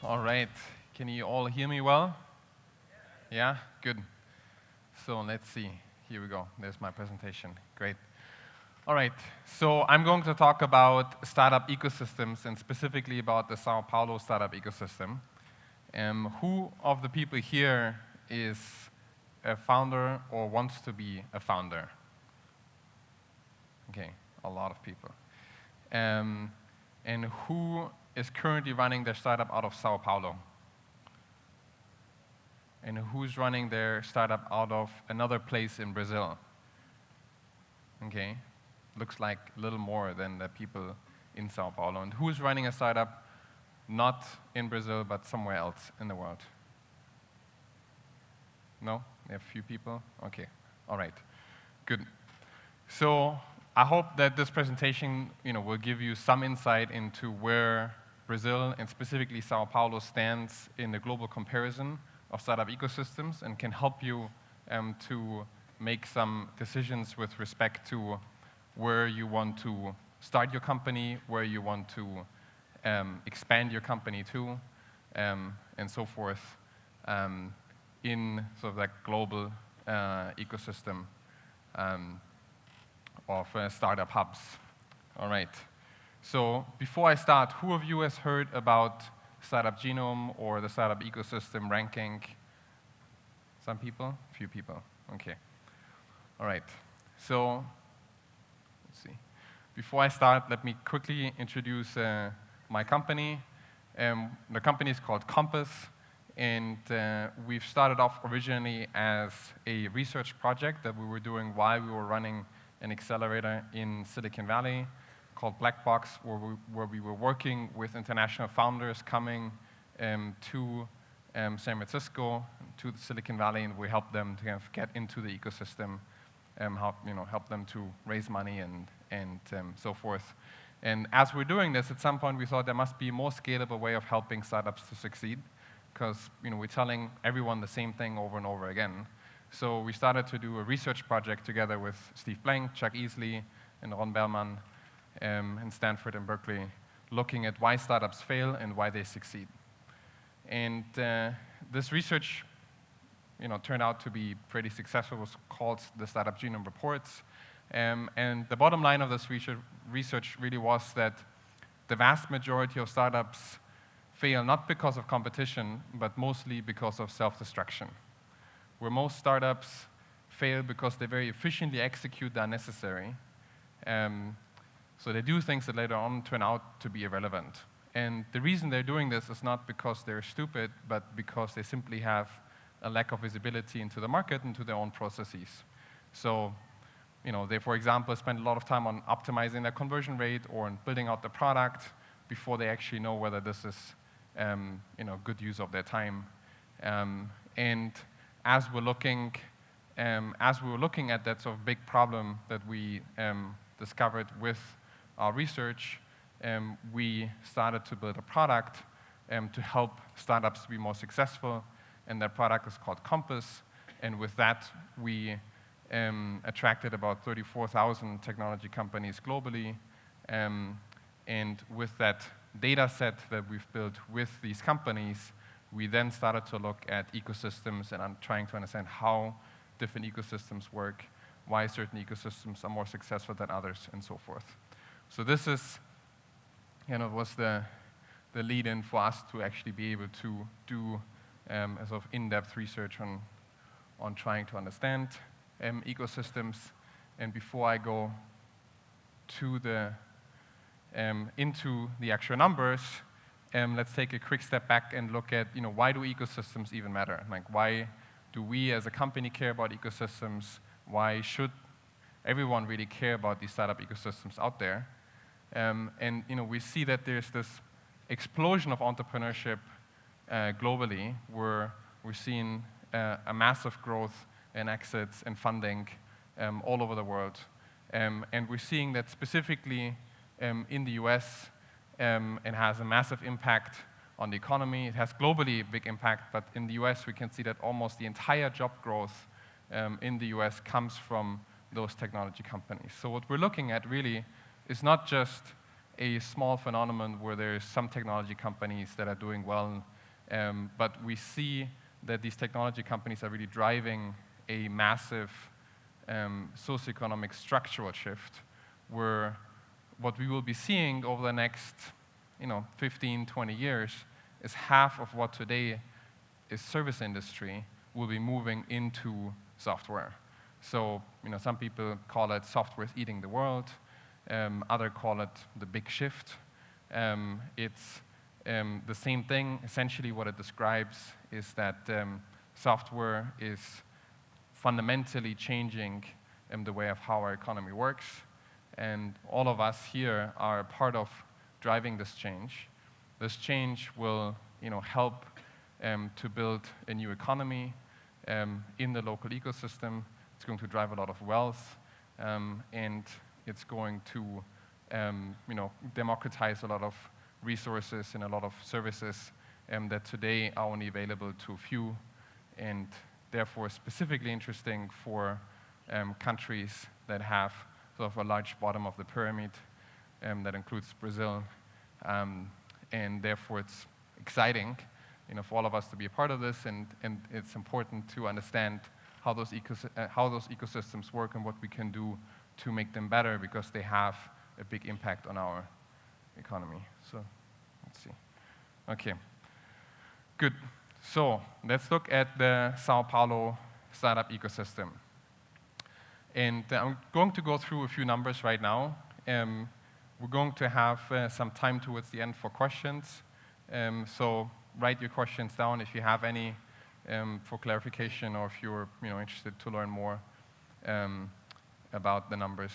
All right. Can you all hear me well? Yeah? Good. So let's see. Here we go. There's my presentation. Great. All right. So I'm going to talk about startup ecosystems and specifically about the Sao Paulo startup ecosystem. Who of the people here is a founder or wants to be a founder? Okay, a lot of people. And who is currently running their startup out of Sao Paulo? And who's running their startup out of another place in Brazil? Okay, looks like a little more than the people in Sao Paulo. And who's running a startup not in Brazil, but somewhere else in the world? No? There are a few people? Okay, all right, good. So I hope that this presentation will give you some insight into where Brazil and specifically Sao Paulo stands in the global comparison of startup ecosystems and can help you to make some decisions with respect to where you want to start your company, where you want to expand your company to, and so forth in sort of that global ecosystem of startup hubs. All right. So before I start, who of you has heard about Startup Genome or the startup ecosystem ranking? Some people? Few people. Okay. All right. So let's see. Before I start, let me quickly introduce my company. The company is called Compass, and we've started off originally as a research project that we were doing while we were running an accelerator in Silicon Valley called Black Box, where we were working with international founders coming to San Francisco, to the Silicon Valley, and we helped them to kind of get into the ecosystem, help them to raise money and so forth. And as we're doing this, at some point we thought there must be a more scalable way of helping startups to succeed, because we're telling everyone the same thing over and over again. So we started to do a research project together with Steve Blank, Chuck Easley, and Ron Bellman in Stanford and Berkeley, looking at why startups fail and why they succeed. And this research turned out to be pretty successful. It was called the Startup Genome Reports. And the bottom line of this research really was that the vast majority of startups fail not because of competition, but mostly because of self-destruction. Where most startups fail because they very efficiently execute the unnecessary. So they do things that later on turn out to be irrelevant. And the reason they're doing this is not because they're stupid, but because they simply have a lack of visibility into the market and to their own processes. So, they, for example, spend a lot of time on optimizing their conversion rate or on building out the product before they actually know whether this is, good use of their time. And as we were looking at that sort of big problem that we discovered with our research, we started to build a product to help startups be more successful, and that product is called Compass. And with that, we attracted about 34,000 technology companies globally. And with that data set that we've built with these companies, we then started to look at ecosystems and trying to understand how different ecosystems work, why certain ecosystems are more successful than others, and so forth. So this is, was the lead-in for us to actually be able to do a sort of in-depth research on trying to understand ecosystems. And before I go to into the actual numbers, let's take a quick step back and look at, why do ecosystems even matter? Like, why do we as a company care about ecosystems? Why should everyone really care about these startup ecosystems out there? And we see that there's this explosion of entrepreneurship globally, where we're seeing a massive growth in exits and funding all over the world. And we're seeing that specifically in the US, it has a massive impact on the economy. It has globally a big impact, but in the US we can see that almost the entire job growth in the US comes from those technology companies. So what we're looking at really is not just a small phenomenon where there's some technology companies that are doing well, but we see that these technology companies are really driving a massive socioeconomic structural shift, where what we will be seeing over the next 15, 20 years is half of what today is service industry will be moving into software. So, some people call it software is eating the world. Others call it the big shift. It's the same thing. Essentially, what it describes is that software is fundamentally changing the way of how our economy works. And all of us here are part of driving this change. This change will help to build a new economy in the local ecosystem. It's going to drive a lot of wealth, and it's going to democratize a lot of resources and a lot of services that today are only available to a few, and therefore specifically interesting for countries that have sort of a large bottom of the pyramid that includes Brazil, and therefore it's exciting for all of us to be a part of this, and it's important to understand how those ecosystems work and what we can do to make them better, because they have a big impact on our economy. So let's see. Okay, good. So let's look at the Sao Paulo startup ecosystem. And I'm going to go through a few numbers right now. We're going to have some time towards the end for questions. So write your questions down if you have any for clarification, or if you're interested to learn more about the numbers,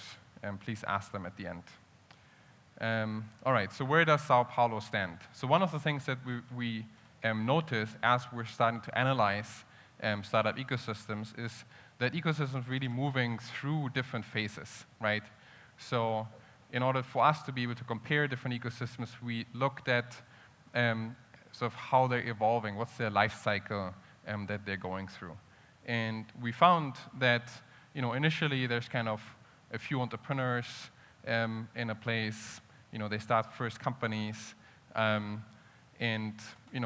please ask them at the end. All right, so where does Sao Paulo stand? So one of the things that we notice as we're starting to analyze startup ecosystems is that ecosystems really moving through different phases, right? So in order for us to be able to compare different ecosystems, we looked at sort of how they're evolving, what's their life cycle that they're going through. And we found that initially there's kind of a few entrepreneurs in a place, they start first companies, and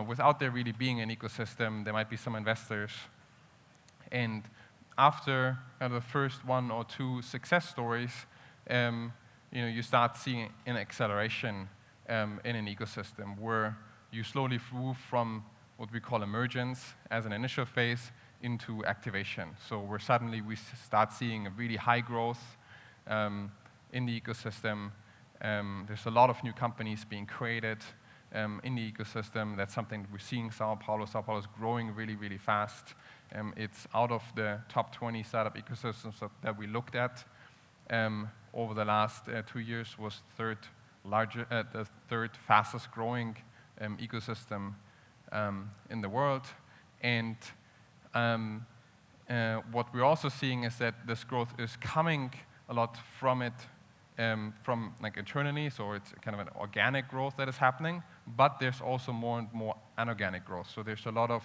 without there really being an ecosystem, there might be some investors. And after the first one or two success stories, you start seeing an acceleration in an ecosystem where you slowly move from what we call emergence as an initial phase into activation. So where suddenly we start seeing a really high growth in the ecosystem. There's a lot of new companies being created in the ecosystem. That's something we're seeing in Sao Paulo. Sao Paulo is growing really, really fast. It's out of the top 20 startup ecosystems that we looked at over the last 2 years, was the third fastest growing ecosystem in the world. And what we're also seeing is that this growth is coming a lot from internally, so it's kind of an organic growth that is happening, but there's also more and more inorganic growth. So there's a lot of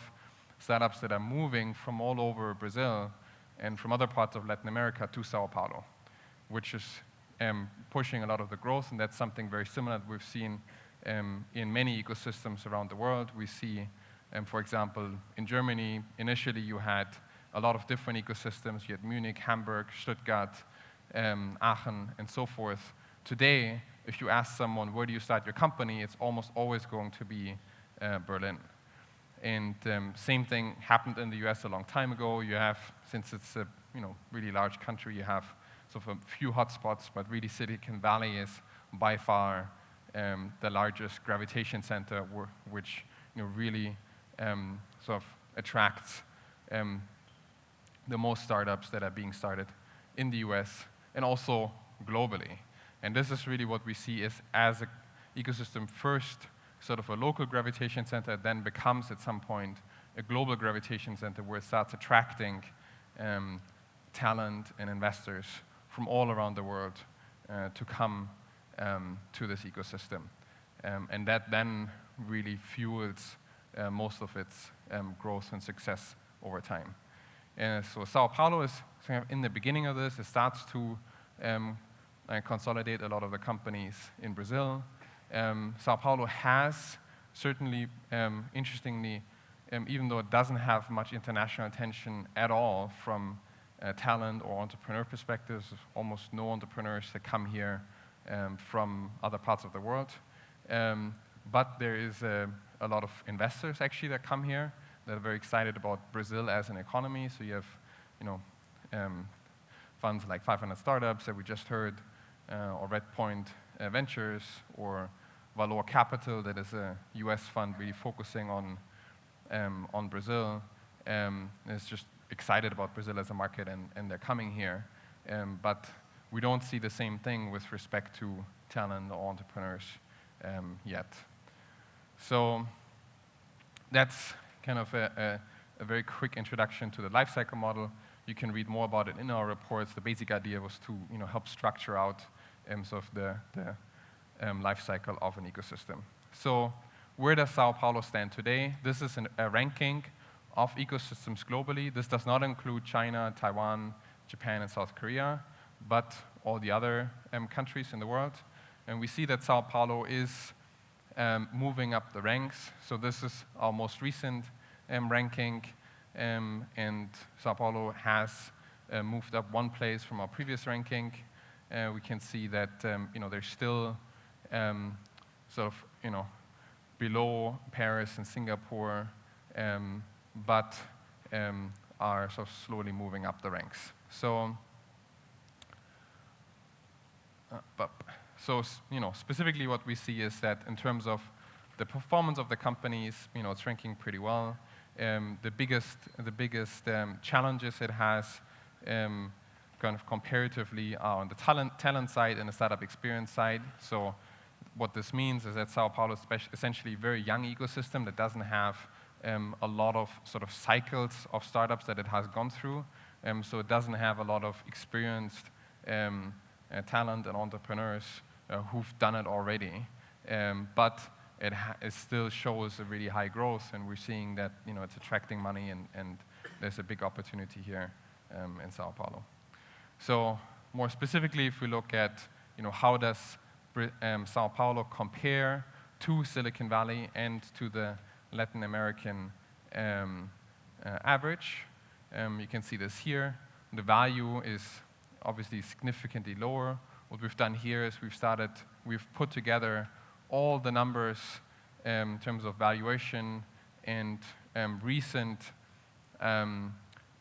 startups that are moving from all over Brazil and from other parts of Latin America to Sao Paulo, which is pushing a lot of the growth, and that's something very similar that we've seen in many ecosystems around the world. We see, for example, in Germany, initially you had a lot of different ecosystems. You had Munich, Hamburg, Stuttgart, Aachen, and so forth. Today, if you ask someone, where do you start your company, it's almost always going to be Berlin. And same thing happened in the US a long time ago. You have, since it's a really large country, you have sort of a few hotspots, but really Silicon Valley is by far the largest gravitation center, which really sort of attracts the most startups that are being started in the US and also globally. And this is really what we see is as an ecosystem first, sort of a local gravitation center, then becomes at some point a global gravitation center where it starts attracting talent and investors from all around the world to come to this ecosystem. And that then really fuels most of its growth and success over time. So Sao Paulo is kind of in the beginning of this. It starts to consolidate a lot of the companies in Brazil. Sao Paulo has certainly, interestingly, even though it doesn't have much international attention at all from talent or entrepreneur perspectives, almost no entrepreneurs that come here from other parts of the world. But there is a lot of investors actually that come here that are very excited about Brazil as an economy. So you have, funds like 500 Startups that we just heard, or Red Point Ventures, or Valor Capital, that is a US fund really focusing on Brazil. Is just excited about Brazil as a market, and they're coming here. But we don't see the same thing with respect to talent or entrepreneurs yet. So that's kind of a very quick introduction to the lifecycle model. You can read more about it in our reports. The basic idea was to help structure out sort of the life cycle of an ecosystem. So where does Sao Paulo stand today? This is a ranking of ecosystems globally. This does not include China, Taiwan, Japan, and South Korea, but all the other countries in the world. And we see that Sao Paulo is moving up the ranks. So this is our most recent ranking, and Sao Paulo has moved up one place from our previous ranking. We can see that they're still sort of below Paris and Singapore, but are sort of slowly moving up the ranks. So, specifically what we see is that in terms of the performance of the companies, it's ranking pretty well. The biggest challenges it has, kind of comparatively, are on the talent side and the startup experience side. So what this means is that Sao Paulo is essentially a very young ecosystem that doesn't have a lot of sort of cycles of startups that it has gone through. So it doesn't have a lot of experienced talent and entrepreneurs who've done it already. But it still shows a really high growth, and we're seeing that it's attracting money, and there's a big opportunity here in Sao Paulo. So more specifically, if we look at how does Sao Paulo compare to Silicon Valley and to the Latin American average, you can see this here. The value is obviously significantly lower. What we've done here is we've put together all the numbers in terms of valuation and recent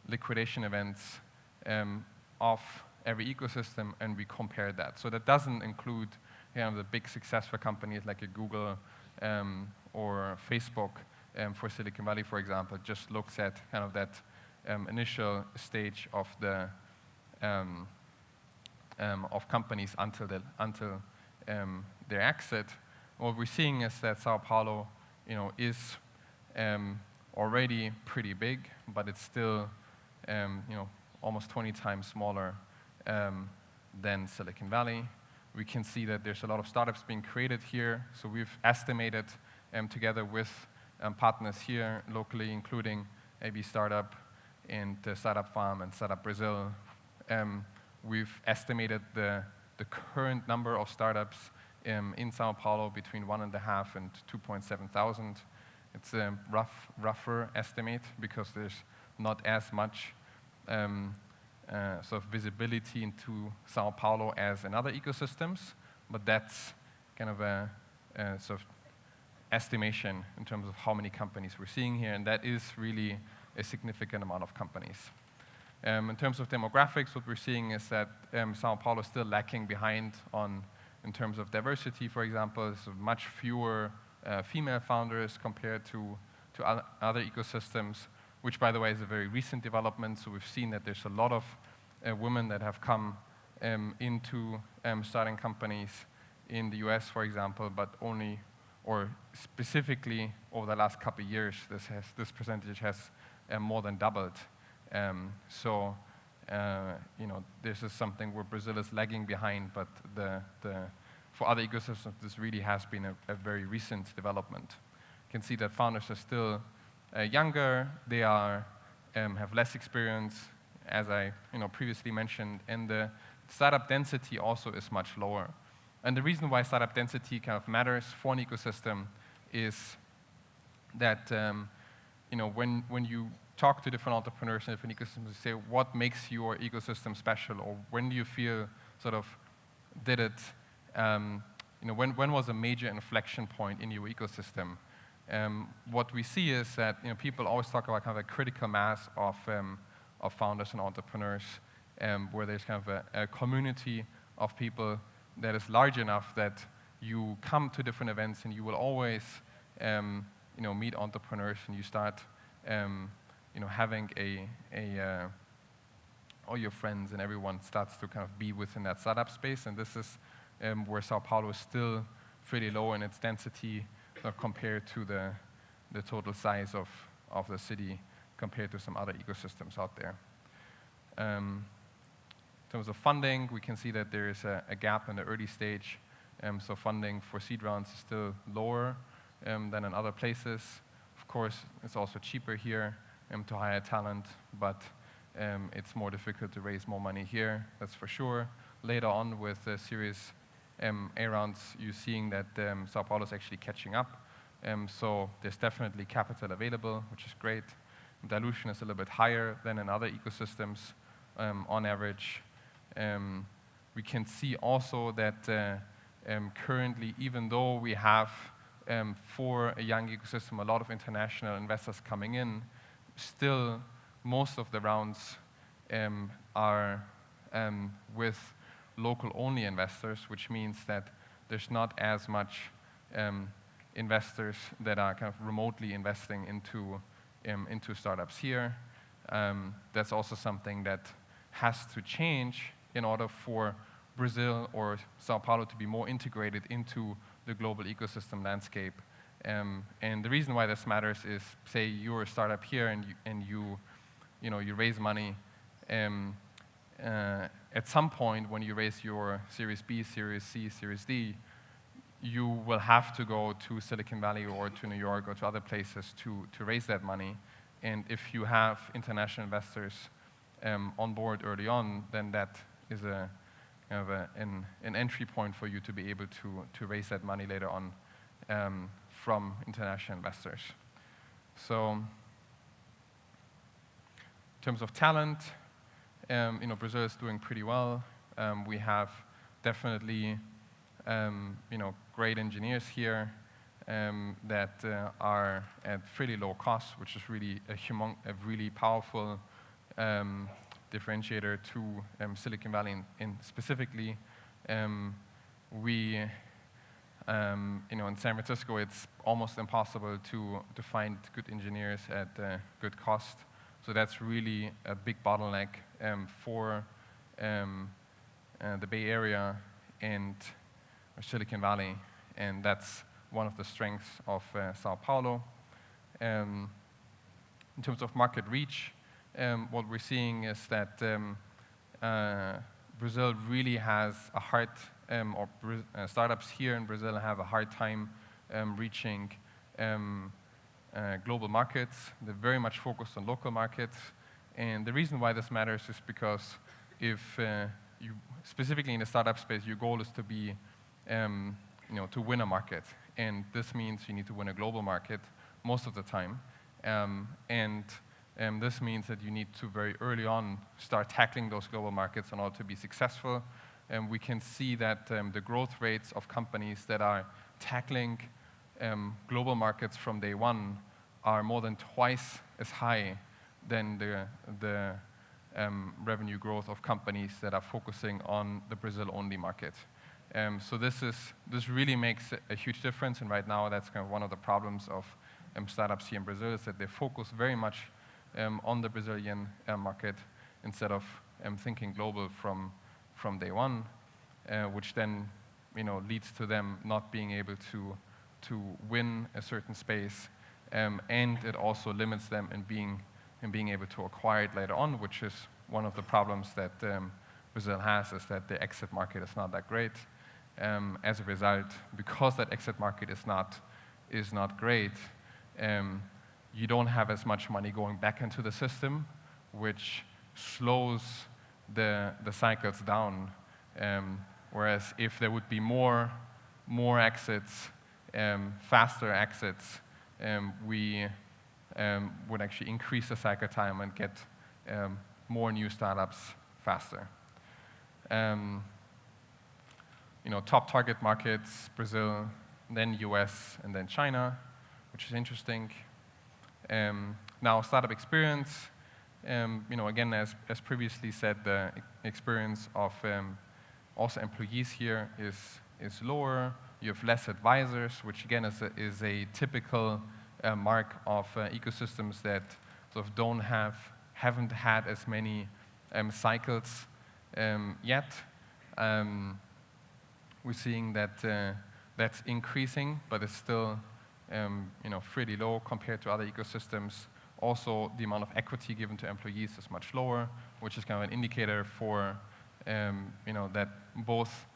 liquidation events of every ecosystem, and we compare that. So that doesn't include the big successful companies like a Google or Facebook for Silicon Valley, for example. It just looks at kind of that initial stage of the of companies until their exit. What we're seeing is that Sao Paulo, is already pretty big, but it's still, almost 20 times smaller than Silicon Valley. We can see that there's a lot of startups being created here. So we've estimated, together with partners here locally, including ABStartups and Startup Farm and Startup Brazil, we've estimated the current number of startups in Sao Paulo between 1.5 and 2.7 thousand. It's a rougher estimate because there's not as much sort of visibility into Sao Paulo as in other ecosystems, but that's kind of a sort of estimation in terms of how many companies we're seeing here, and that is really a significant amount of companies. In terms of demographics, what we're seeing is that Sao Paulo is still lacking behind in terms of diversity, for example. There's much fewer female founders compared to other ecosystems, which, by the way, is a very recent development. So we've seen that there's a lot of women that have come into starting companies in the US, for example, but only, or specifically over the last couple of years, this percentage has more than doubled. This is something where Brazil is lagging behind, but for other ecosystems, this really has been a very recent development. You can see that founders are still younger. They have less experience as I previously mentioned, and the startup density also is much lower. And the reason why startup density kind of matters for an ecosystem is that when you talk to different entrepreneurs in different ecosystems, you say, what makes your ecosystem special, or when do you feel sort of did it, when was a major inflection point in your ecosystem? What we see is that people always talk about kind of a critical mass of founders and entrepreneurs, where there's kind of a community of people that is large enough that you come to different events and you will always meet entrepreneurs, and you start having all your friends and everyone starts to kind of be within that startup space. And this is where Sao Paulo is still pretty low in its density compared to the total size of the city compared to some other ecosystems out there. In terms of funding, we can see that there is a gap in the early stage. So funding for seed rounds is still lower than in other places. Of course, it's also cheaper here to hire talent, but it's more difficult to raise more money here, that's for sure. Later on with the Series A rounds, you're seeing that Sao Paulo is actually catching up. So there's definitely capital available, which is great. Dilution is a little bit higher than in other ecosystems on average. We can see also that currently, even though we have, for a young ecosystem, a lot of international investors coming in, still most of the rounds are with local-only investors, which means that there's not as much investors that are kind of remotely investing into startups here. That's also something that has to change in order for Brazil or Sao Paulo to be more integrated into the global ecosystem landscape. And the reason why this matters is, say you're a startup here and you raise money. At some point when you raise your Series B, Series C, Series D, you will have to go to Silicon Valley or to New York or to other places to raise that money. And if you have international investors on board early on, then that is an entry point for you to be able to raise that money later on from international investors. So in terms of talent, Brazil is doing pretty well. We have definitely great engineers here that are at pretty low cost, which is really a really powerful differentiator to Silicon Valley in specifically. In San Francisco, it's almost impossible to find good engineers at good cost. So that's really a big bottleneck for the Bay Area and Silicon Valley, and that's one of the strengths of Sao Paulo. In terms of market reach, what we're seeing is that Brazil really has a hard, startups here in Brazil have a hard time reaching global markets. They're very much focused on local markets. And the reason why this matters is because if you, specifically in the startup space, your goal is to be, to win a market. And this means you need to win a global market most of the time. And this means that you need to very early on start tackling those global markets in order to be successful. And we can see that the growth rates of companies that are tackling global markets from day one are more than twice as high than the revenue growth of companies that are focusing on the Brazil-only market. So this really makes a huge difference, and right now that's kind of one of the problems of startups here in Brazil is that they focus very much on the Brazilian market instead of thinking global from day one, which then leads to them not being able to win a certain space, and it also limits them in being able to acquire it later on, which is one of the problems that Brazil has, is that the exit market is not that great. As a result, because that exit market is not great, you don't have as much money going back into the system, which slows the cycles down. Whereas if there would be more exits, faster exits, we would actually increase the cycle time and get more new startups faster. Top target markets, Brazil, then US, and then China, which is interesting. Now, startup experience, again, as previously said, the experience of also employees here is lower. You have less advisors, which again is a typical mark of ecosystems that sort of haven't had as many cycles yet. We're seeing that that's increasing, but it's still pretty low compared to other ecosystems. Also, the amount of equity given to employees is much lower, which is kind of an indicator for that both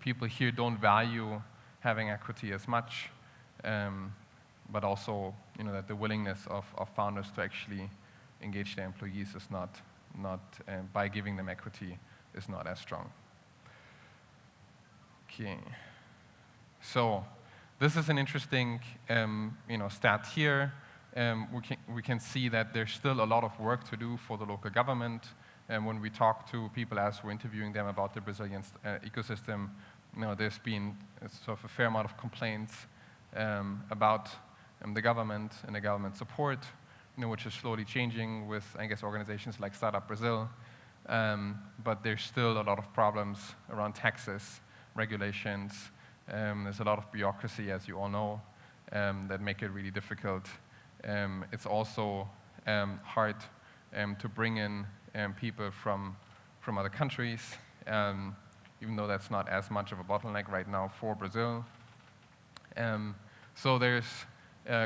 people here don't value having equity as much, but also that the willingness of founders to actually engage their employees is not by giving them equity is not as strong. Okay, so this is an interesting stat here. We can see that there's still a lot of work to do for the local government. And when we talk to people as we're interviewing them about the Brazilian ecosystem, there's been sort of a fair amount of complaints about the government and the government support, which is slowly changing with, I guess, organizations like Startup Brazil. But there's still a lot of problems around taxes, regulations. There's a lot of bureaucracy, as you all know, that make it really difficult. It's also hard to bring in people from other countries, even though that's not as much of a bottleneck right now for Brazil. So there's,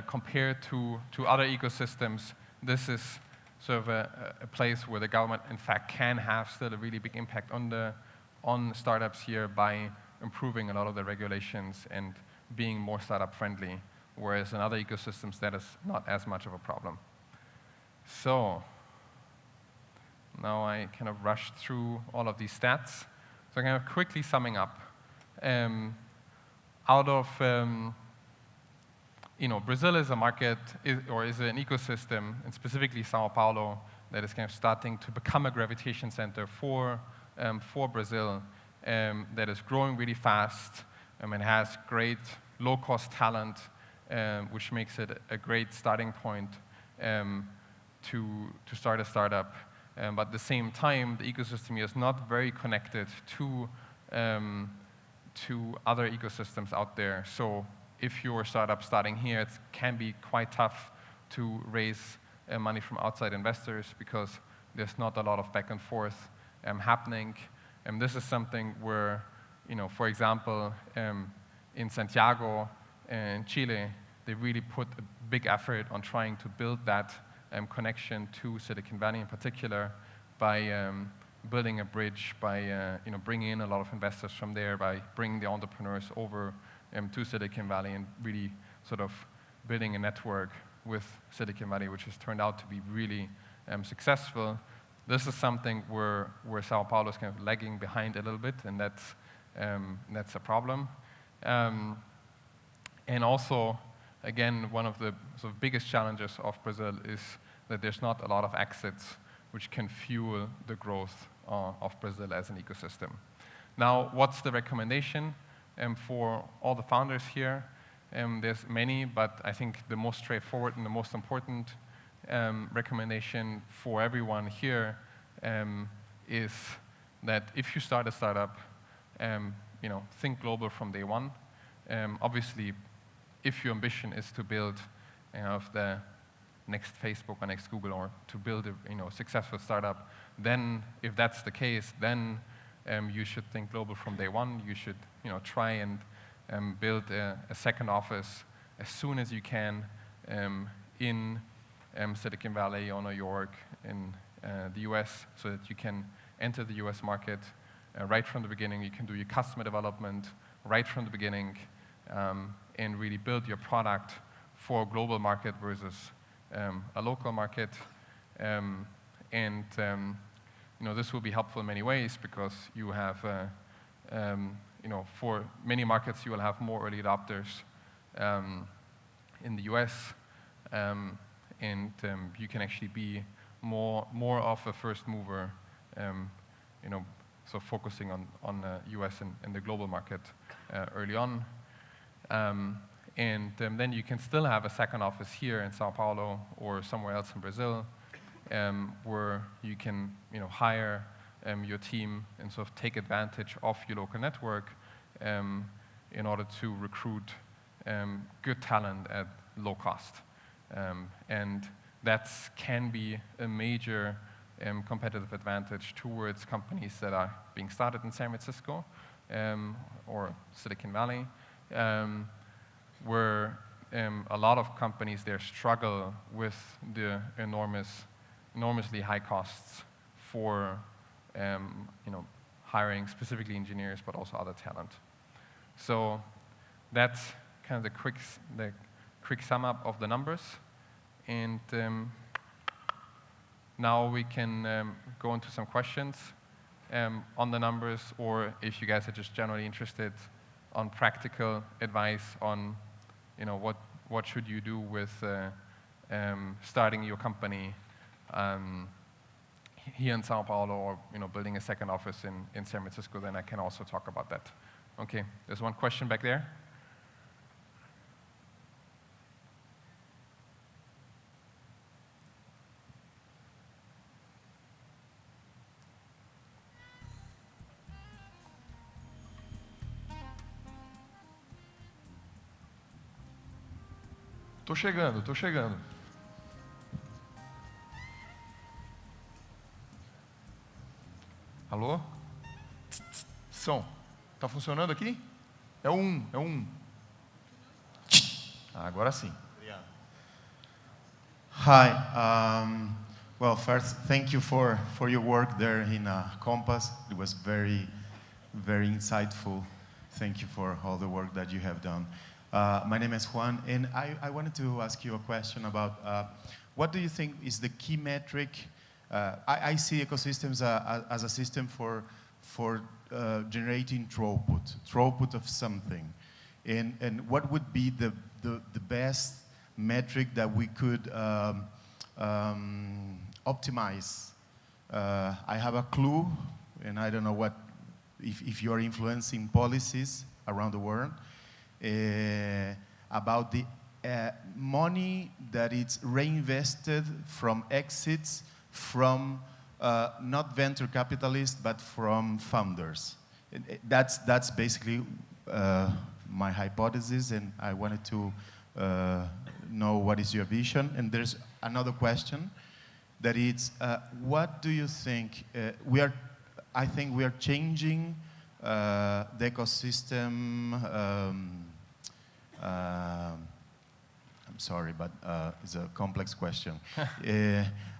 compared to other ecosystems, this is sort of a place where the government, in fact, can have still a really big impact on startups here by improving a lot of the regulations and being more startup friendly, whereas in other ecosystems that is not as much of a problem. So now I kind of rushed through all of these stats. So I'm kind of quickly summing up. Out of, Brazil is a market, is an ecosystem, and specifically Sao Paulo, that is kind of starting to become a gravitation center for Brazil, that is growing really fast and has great low-cost talent, which makes it a great starting point to start a startup. But at the same time, the ecosystem here is not very connected to other ecosystems out there. So if you're a startup starting here, it can be quite tough to raise money from outside investors because there's not a lot of back and forth happening. And this is something where, for example, in Santiago, in Chile, they really put a big effort on trying to build that connection to Silicon Valley in particular by building a bridge, by bringing in a lot of investors from there, by bringing the entrepreneurs over to Silicon Valley and really sort of building a network with Silicon Valley, which has turned out to be really successful. This is something where Sao Paulo is kind of lagging behind a little bit, and that's a problem. And also, again, one of the sort of biggest challenges of Brazil is that there's not a lot of exits which can fuel the growth of Brazil as an ecosystem. Now, what's the recommendation for all the founders here? There's many, but I think the most straightforward and the most important recommendation for everyone here is that if you start a startup, think global from day one. Obviously, if your ambition is to build the next Facebook or next Google, or to build a successful startup, then if that's the case, then you should think global from day one. You should try and build a second office as soon as you can in Silicon Valley or New York, in the US, so that you can enter the US market right from the beginning. You can do your customer development right from the beginning and really build your product for a global market versus a local market. And this will be helpful in many ways because you have, for many markets, you will have more early adopters in the US, and you can actually be more of a first mover, so focusing on the US and the global market early on. Then you can still have a second office here in Sao Paulo or somewhere else in Brazil, where you can hire your team and sort of take advantage of your local network in order to recruit good talent at low cost. And that can be a major competitive advantage towards companies that are being started in San Francisco or Silicon Valley, where a lot of companies there struggle with the enormously high costs for hiring specifically engineers, but also other talent. So that's kind of the quick sum up of the numbers. And now we can go into some questions on the numbers, or if you guys are just generally interested on practical advice on what should you do with starting your company here in Sao Paulo, or building a second office in San Francisco, then I can also talk about that. Okay, there's one question back there. Tô chegando. Alô? Som. Tá funcionando aqui? É um. Agora sim. Hi. Well, first, thank you for your work there in Compass. It was very, very insightful. Thank you for all the work that you have done. My name is Juan, and I wanted to ask you a question about what do you think is the key metric? I see ecosystems as a system for generating throughput of something. And what would be the best metric that we could optimize? I have a clue, and I don't know if you're influencing policies around the world, about the money that is reinvested from exits from not venture capitalists, but from founders. That's basically my hypothesis, and I wanted to know what is your vision. And there's another question that is, what do you think? I think we are changing the ecosystem. I'm sorry, but it's a complex question.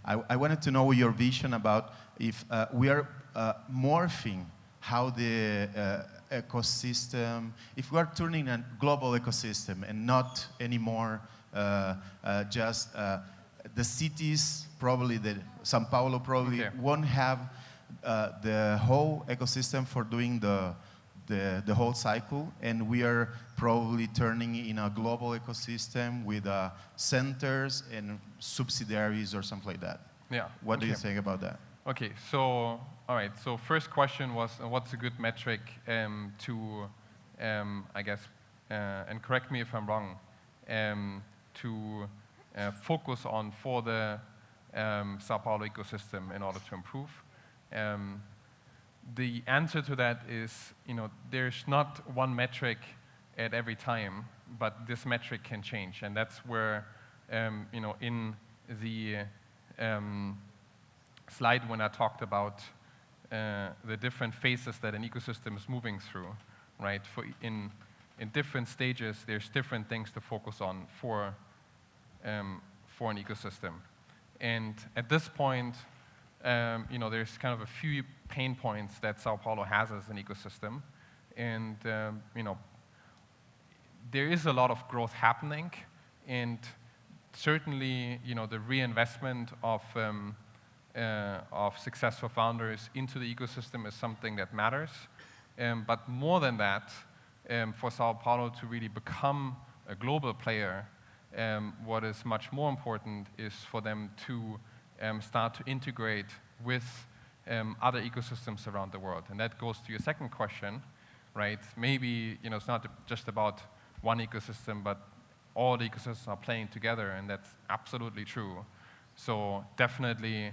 I wanted to know your vision about if we are morphing how the ecosystem, if we are turning a global ecosystem and not anymore just the cities, probably São Paulo probably won't have the whole ecosystem for doing the whole cycle, and we are probably turning in a global ecosystem with centers and subsidiaries or something like that. Yeah. What do you think about that? Okay, so all right. So first question was, what's a good metric to, I guess, and correct me if I'm wrong, to focus on for the Sao Paulo ecosystem in order to improve? The answer to that is, there's not one metric at every time, but this metric can change, and that's where, in the slide when I talked about the different phases that an ecosystem is moving through, right? In different stages, there's different things to focus on for an ecosystem, and at this point, there's kind of a few pain points that Sao Paulo has as an ecosystem, and there is a lot of growth happening, and certainly, the reinvestment of successful founders into the ecosystem is something that matters. But more than that, for Sao Paulo to really become a global player, what is much more important is for them to start to integrate with other ecosystems around the world. And that goes to your second question, right? Maybe it's not just about one ecosystem, but all the ecosystems are playing together, and that's absolutely true. So definitely,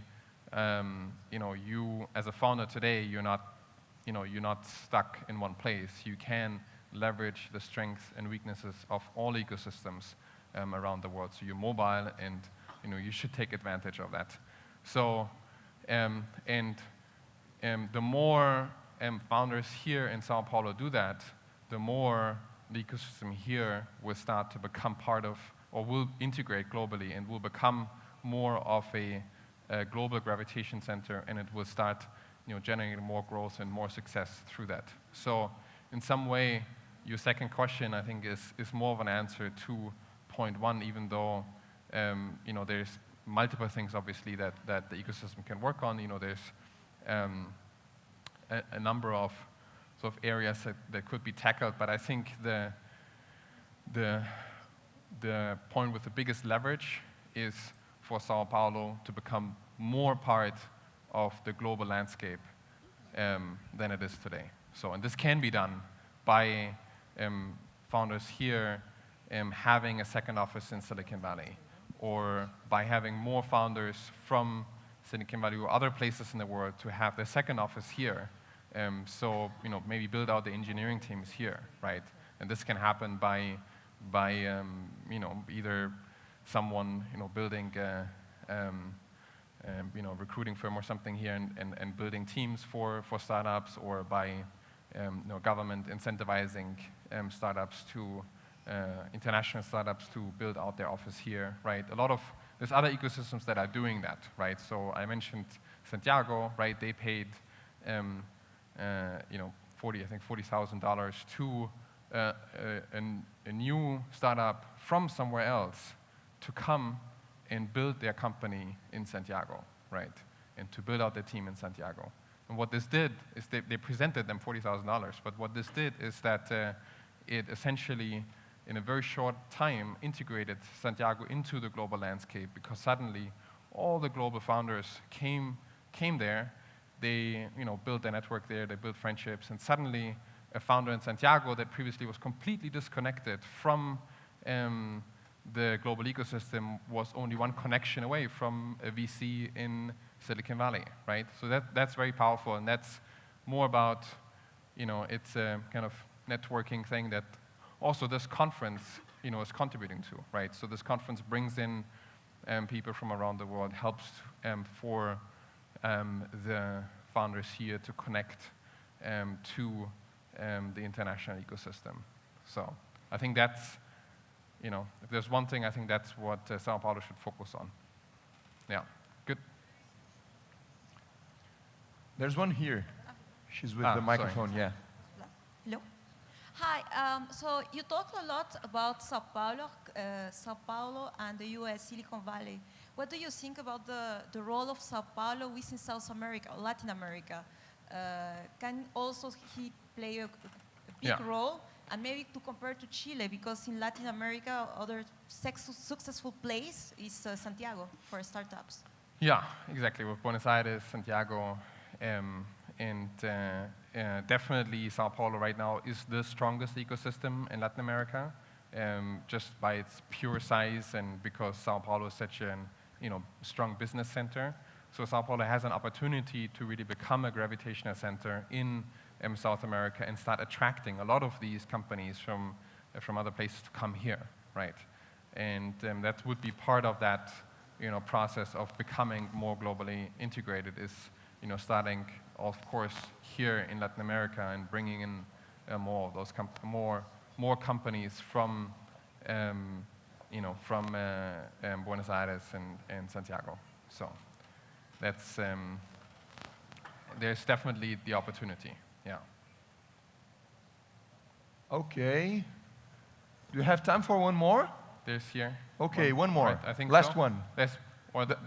you as a founder today, you're not stuck in one place. You can leverage the strengths and weaknesses of all ecosystems around the world. So you're mobile, and you should take advantage of that. So, the more founders here in Sao Paulo do that, the more the ecosystem here will start to become part of, or will integrate globally, and will become more of a global gravitation center, and it will start generating more growth and more success through that. So in some way, your second question, I think, is more of an answer to point one, even though there's multiple things, obviously, that the ecosystem can work on. There's a number of sort of areas that could be tackled, but I think the point with the biggest leverage is for Sao Paulo to become more part of the global landscape than it is today. So, and this can be done by founders here having a second office in Silicon Valley, or by having more founders from Silicon Valley or other places in the world to have their second office here. So maybe build out the engineering teams here, right? And this can happen by either someone building recruiting firm or something here and building teams for startups, or by government incentivizing startups to international startups to build out their office here, right? There's other ecosystems that are doing that, right? So I mentioned Santiago, right? They paid $40,000 to a new startup from somewhere else to come and build their company in Santiago, right? And to build out their team in Santiago. And what this did is they presented them $40,000, but what this did is that it essentially, in a very short time, integrated Santiago into the global landscape, because suddenly all the global founders came there. They built their network there, they built friendships, and suddenly a founder in Santiago that previously was completely disconnected from the global ecosystem was only one connection away from a VC in Silicon Valley, right? So that's very powerful, and that's more about, it's a kind of networking thing that also this conference, is contributing to, right? So this conference brings in people from around the world, helps for the founders here to connect to the international ecosystem. So I think that's, if there's one thing, I think that's what Sao Paulo should focus on. Yeah, good. There's one here. She's with the microphone, sorry. Yeah. Hello. Hi. So you talked a lot about Sao Paulo and the U.S. Silicon Valley. What do you think about the role of Sao Paulo within South America, or Latin America? Can also he play a big role? And maybe to compare to Chile, because in Latin America, other successful place is Santiago for startups. Yeah, exactly. With Buenos Aires, Santiago, and definitely Sao Paulo right now is the strongest ecosystem in Latin America, just by its pure size, and because Sao Paulo is such a strong business center. So Sao Paulo has an opportunity to really become a gravitational center in South America and start attracting a lot of these companies from other places to come here, right? And that would be part of that process of becoming more globally integrated, is starting, of course, here in Latin America and bringing in more of those more companies from Buenos Aires and Santiago. So that's there's definitely the opportunity. Yeah. Okay. Do you have time for one more? there's here. Okay, one more. Right, I think Last so. one.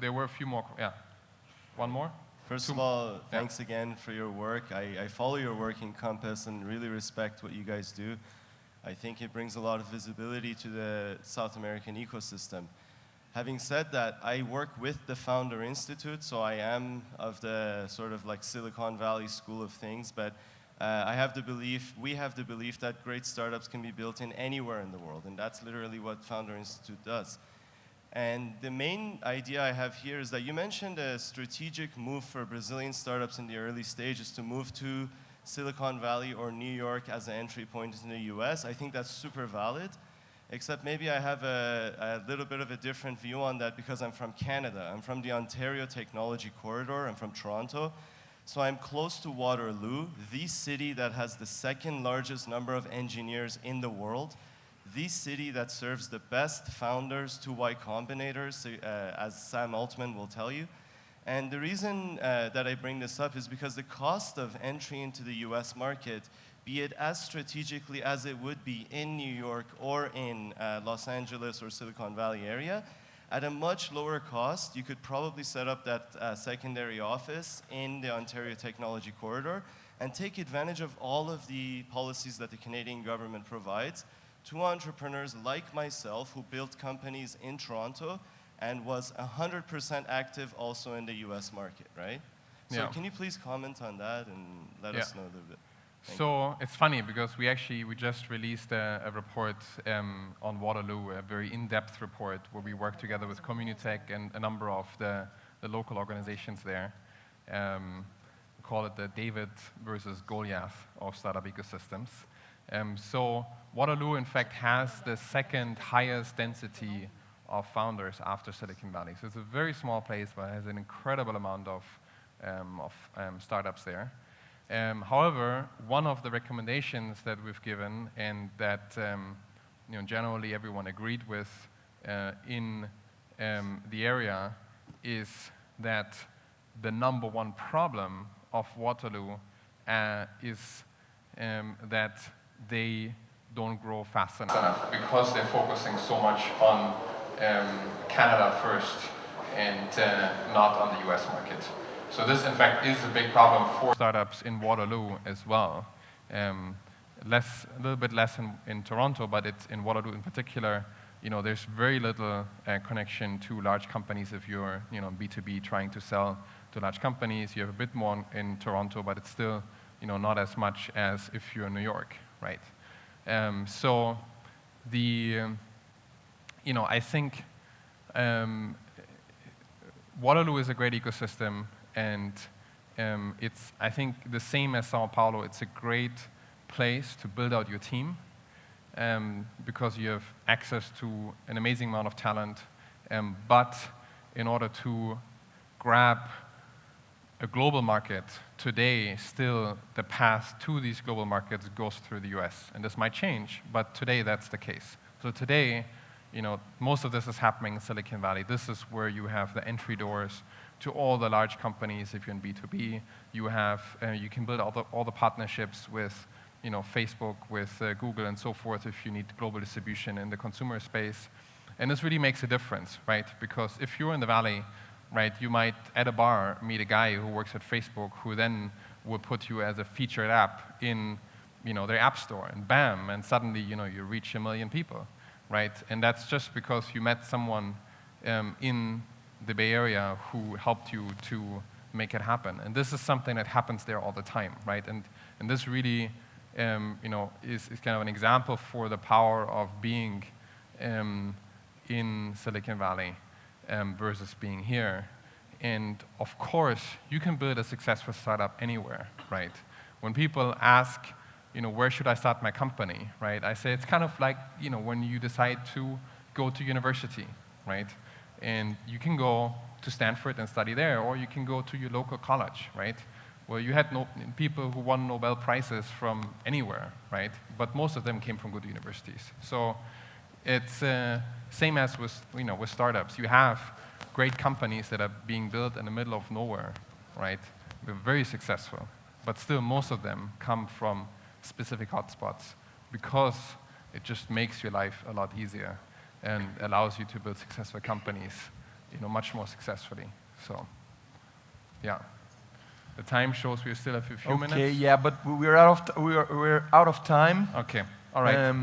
There were a few more. Yeah. One more? First of all, thanks again for your work. I follow your work in Compass and really respect what you guys do. I think it brings a lot of visibility to the South American ecosystem. Having said that, I work with the Founder Institute, so I am of the sort of like Silicon Valley school of things, but we have the belief that great startups can be built in anywhere in the world, and that's literally what Founder Institute does. And the main idea I have here is that you mentioned a strategic move for Brazilian startups in the early stages to move to Silicon Valley or New York as an entry point into the US. I think that's super valid, except maybe I have a little bit of a different view on that because I'm from Canada. I'm from the Ontario Technology Corridor. I'm from Toronto. So I'm close to Waterloo, the city that has the second largest number of engineers in the world, the city that serves the best founders to Y Combinators, as Sam Altman will tell you. And the reason that I bring this up is because the cost of entry into the US market, be it as strategically as it would be in New York or in Los Angeles or Silicon Valley area, at a much lower cost, you could probably set up that secondary office in the Ontario Technology Corridor and take advantage of all of the policies that the Canadian government provides to entrepreneurs like myself who built companies in Toronto and was 100% active also in the US market, right? So can you please comment on that and let us know a little bit? So it's funny because we just released a report on Waterloo, a very in-depth report where we work together with Communitech and a number of the local organizations there. We call it the David versus Goliath of startup ecosystems. So Waterloo, in fact, has the second highest density of founders after Silicon Valley. So it's a very small place, but it has an incredible amount of startups there. However, one of the recommendations that we've given and that generally everyone agreed with in the area is that the number one problem of Waterloo is that they don't grow fast enough because they're focusing so much on Canada first and not on the US market. So this, in fact, is a big problem for startups in Waterloo as well. A little bit less in Toronto, but it's in Waterloo in particular. There's very little connection to large companies if you're, B2B trying to sell to large companies. You have a bit more in Toronto, but it's still, not as much as if you're in New York, right? So I think Waterloo is a great ecosystem. And it's, I think, the same as Sao Paulo. It's a great place to build out your team because you have access to an amazing amount of talent. But in order to grab a global market, today, still the path to these global markets goes through the US. And this might change, but today that's the case. So today, most of this is happening in Silicon Valley. This is where you have the entry doors to all the large companies. If you're in B2B, you can build all the partnerships with Facebook, with Google, and so forth if you need global distribution in the consumer space. And this really makes a difference, right? Because if you're in the Valley, right, you might, at a bar, meet a guy who works at Facebook who then will put you as a featured app in their app store, and bam, and suddenly you reach 1 million people, right? And that's just because you met someone in the Bay Area who helped you to make it happen. And this is something that happens there all the time, right? And this really, is kind of an example for the power of being in Silicon Valley versus being here. And of course, you can build a successful startup anywhere, right? When people ask, where should I start my company, right? I say it's kind of like, when you decide to go to university, right? And you can go to Stanford and study there, or you can go to your local college, right? Well, you had people who won Nobel Prizes from anywhere, right? But most of them came from good universities. So it's same as with, with startups. You have great companies that are being built in the middle of nowhere, right? They're very successful. But still, most of them come from specific hotspots because it just makes your life a lot easier. and allows you to build successful companies, much more successfully. So, yeah. The time shows we still have a few minutes. Okay, yeah, but we're out of time. Okay, all right.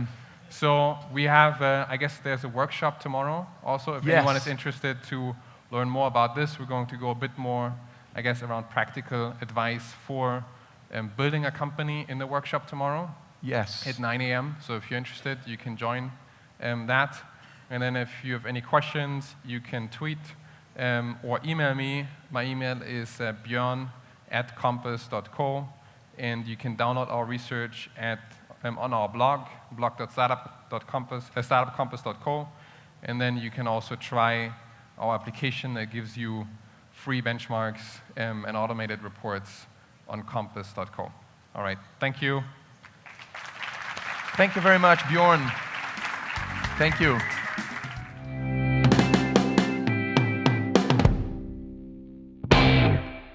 So we have, I guess there's a workshop tomorrow also. If anyone is interested to learn more about this, we're going to go a bit more, I guess, around practical advice for building a company in the workshop tomorrow. Yes. At 9 a.m. So if you're interested, you can join that. And then if you have any questions, you can tweet or email me. My email is bjoern@compass.co. And you can download our research on our blog, startupcompass.co. And then you can also try our application that gives you free benchmarks and automated reports on compass.co. All right, thank you. Thank you very much, Bjoern. Thank you.